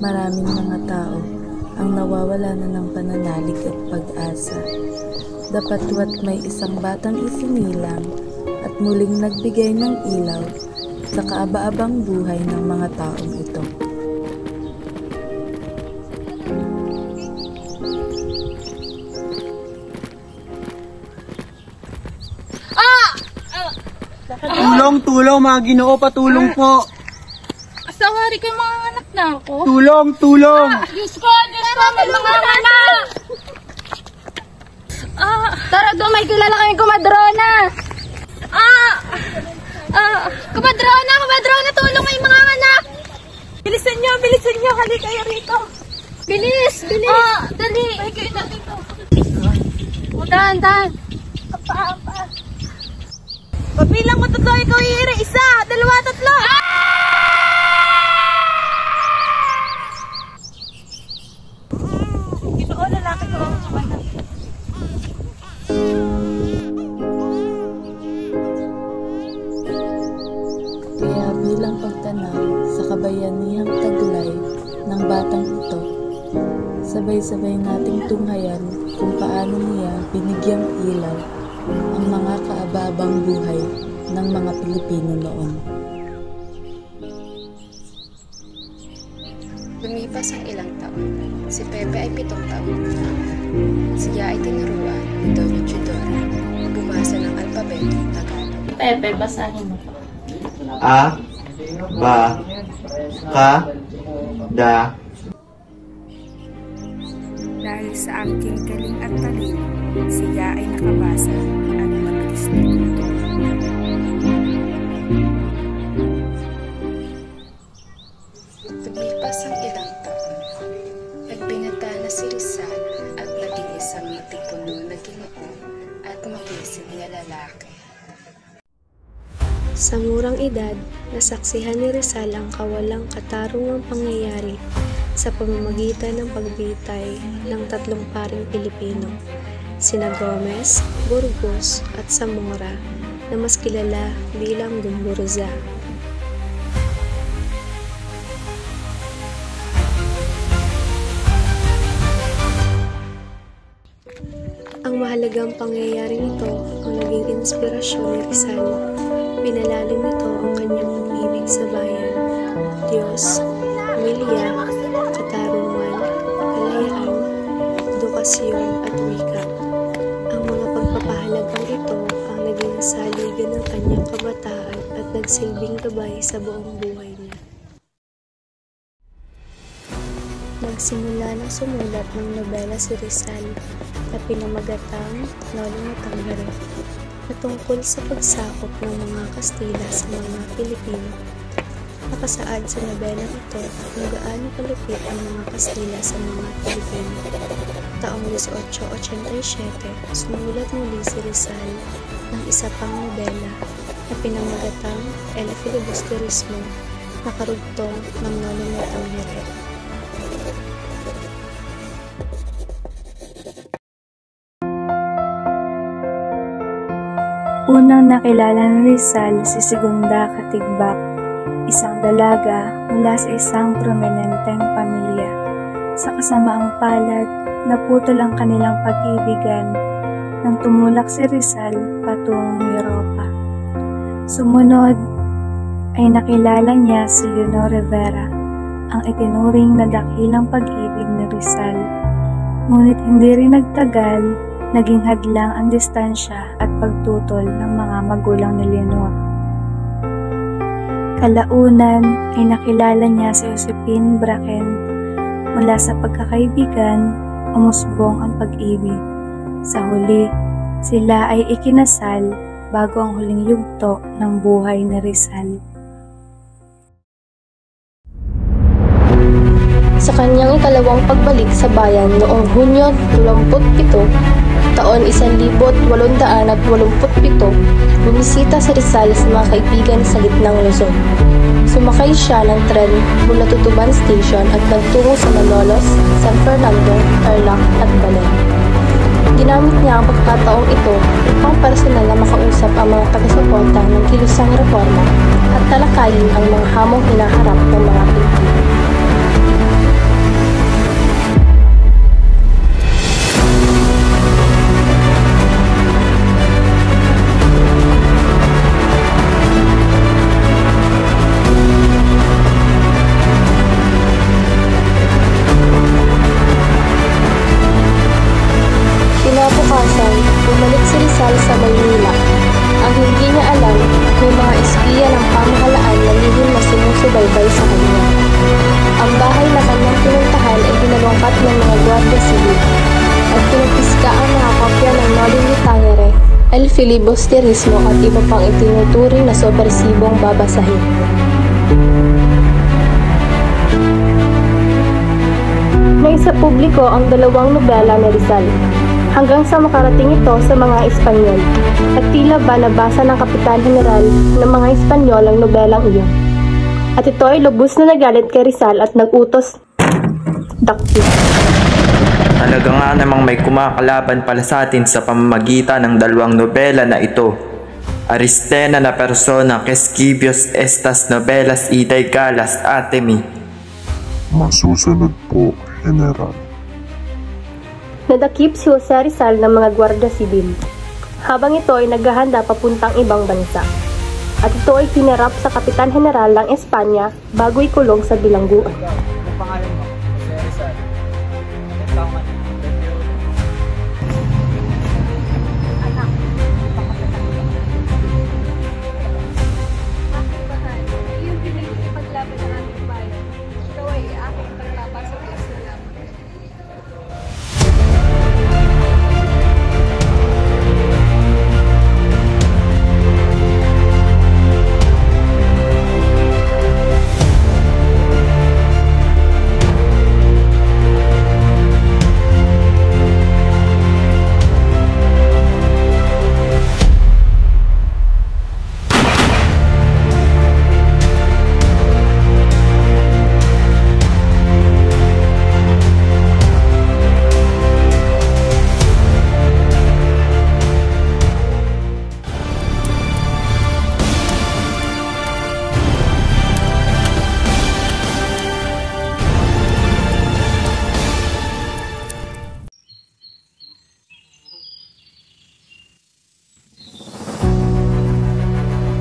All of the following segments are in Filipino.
Maraming mga tao ang nawawala na ng pananalig at pag-asa. Dapatwa't may isang batang isinilang at muling nagbigay ng ilaw sa kaaba-abang buhay ng mga taong ito. Tulong, tulong mga Ginoo, patulong po. Asawari kayo mga anak na ako. Tulong, tulong. Diyos ko, may mga anak. Tara doon, may kilala kami kumadrona. Kumadrona, tulong may mga anak. Bilisan nyo, hali kayo rito. Bilis. Dali. Ay, kayo na dito. Dahan. Apa. Pabilang mo tatlo, ikaw iiri. 1, 2, 3. Ginoo, lalaki ko ang kapanan. Kaya bilang pagtanaw sa kabayanihang taglay ng batang ito, sabay-sabay nating tunghayan kung paano niya binigyang ilaw ang mga kaaba-abang buhay ng mga Pilipino noon. Lumipas ang ilang taon. Si Pepe ay 7 taon na. Siya ay tinuruan ni Doña Chidora bumasa ng alpabetong Tagalog. Pepe, basahin mo. A, ba, ka, da. Dahil sa aking galing at talino, siya ay nakabasa at mabilis nito. Lumipas ang ilang taon. Nagbingata na si Rizal at naging isang matipuno na Ginoo at magising na lalaki. Sa murang edad, nasaksihan ni Rizal ang kawalang katarungang pangyayari sa pamamagitan ng pagbitay ng 3 paring Pilipino, sina Gomez, Burgos at Zamora, na mas kilala bilang Gumburza. Ang mahalagang pangyayaring ito ang naging inspirasyon ni Rizal. Pinalalim nito ang kanyang pag-ibig sa bayan, Diyos, pamilya, katarungan, kalayaan, edukasyon at wika. Ang mga pagpapahalagang ito ang naging saligan ng kanyang kabataan at nagsilbing gabay sa buong buhay niya. Nagsimula na sumulat ng nobela si Rizal na pinamagatang Nolong Tanggare na tungkol sa pagsakop ng mga Kastila sa mga Pilipino. Nakasaad sa nobelang ito kung gaano kalupit ang mga Kastila sa mga Pilipino. Taong 1887, sumulat muli si Rizal ng isa pang nobela na pinamagatang El Filibusterismo na karugtong ng Nolong Tanggare. Unang nakilala ni Rizal si Segunda Katigbak, isang dalaga mula sa isang prominenteng pamilya. Sa kasamaang palad, naputol ang kanilang pag-ibigan nang tumulak si Rizal patungong Europa. Sumunod ay nakilala niya si Leonor Rivera, ang itinuring na dakilang pag-ibig ni Rizal. Ngunit hindi rin nagtagal, naging hadlang ang distansya at pagtutol ng mga magulang ni Leonor. Kalaunan ay nakilala niya si Josephine Bracken. Mula sa pagkakaibigan, umusbong ang pag-ibig. Sa huli, sila ay ikinasal bago ang huling yugto ng buhay ni Rizal. Sa kanyang ikalawang pagbalik sa bayan noong Hunyo 27, taon 1887, bumisita si Rizal sa mga kaibigan sa gitnang Luzon. Sumakay siya ng tren mula Tutuban Station at nagtungo sa Malolos, San Fernando, Tarlac at Balen. Ginamit niya ang pagkataong ito upang personal na makausap ang mga taga-suporta ng kilusang reforma at talakayin ang mga hamong hinaharap ng mga Pilipino. el filibusterismo at iba pang itinuturing na subversibong babasahin. Naisa publiko ang dalawang nobela ni Rizal, hanggang sa makarating ito sa mga Espanyol, at tila ba nabasa ng Kapitan General ng mga Espanyol ang nobelang iyon. At ito ay lubos na nagalit kay Rizal at nagutos dakpil. Talaga nga namang may kumakalaban pala sa atin sa pamamagitan ng dalawang nobela na ito. Aristena na persona Quesquibios estas novelas iday galas atemi. Masusunod po, General. Nadakip si Jose Rizal ng mga gwardiya sibil, habang ito ay naghahanda papuntang ibang bansa. At ito ay tinarap sa Kapitan General ng Espanya bago ikulong sa bilangguan.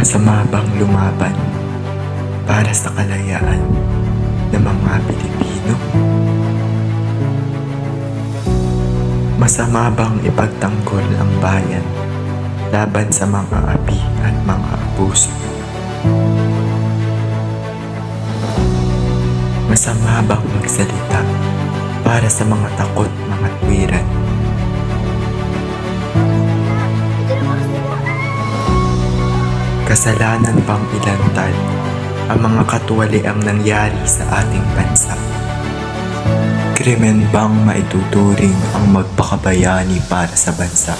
Masama bang lumaban para sa kalayaan ng mga Pilipino? Masama bang ipagtanggol ang bayan laban sa mga api at mga abuso? Masama bang magsalita para sa mga takot mga tuwiran? Kasalanan bang ilantad ang mga katuwaliang nangyari sa ating bansa? Krimen bang maituturing ang magpakabayani para sa bansa?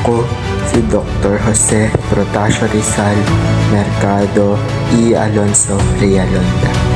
Ako, si Dr. Jose Protasio Rizal Mercado y Alonso Rialonda.